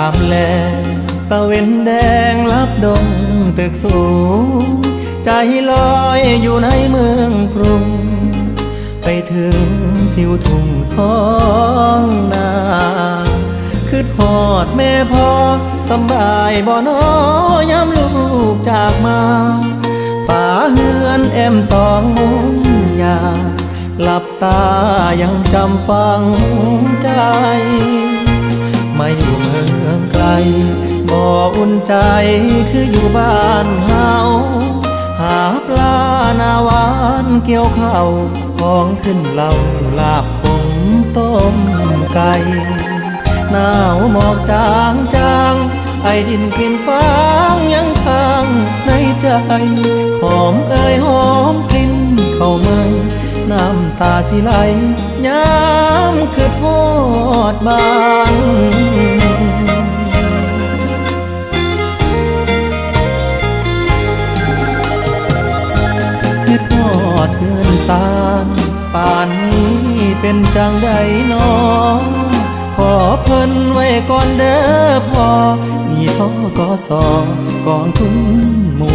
ามแลตะเวนแดงลับดงตึกสูงใจลอยอยู่ในเมืองกรุงไปถึงทิวทุ่งท้องนาคือทอดแม่พ่อสำบายบ่น้อยามลูกจากมาฝาเฮือนแอมตองมุงยาหลับตายังจำฝังใจมาอยู่เมืองไกลบ่อุ่นใจคืออยู่บ้านเฮาหาปลาหน้าหวานเกี่ยวข้าวของขึ้นเหล่าลาบขมต้มไก่หนาวหมอกจางจางไอดินกลิ่นฟางยังค้างในใจหอมเอ่ยหอมกลิ่นเข้ามาน้ำตาสิไหลย้ำคือทอดบ้านคือทอดเพื่อนสารป่านนี้เป็นจังใดน้องขอเพิ่นไว้ก่อนเด้อพ่อมีท่อกสอกองทุนหมู่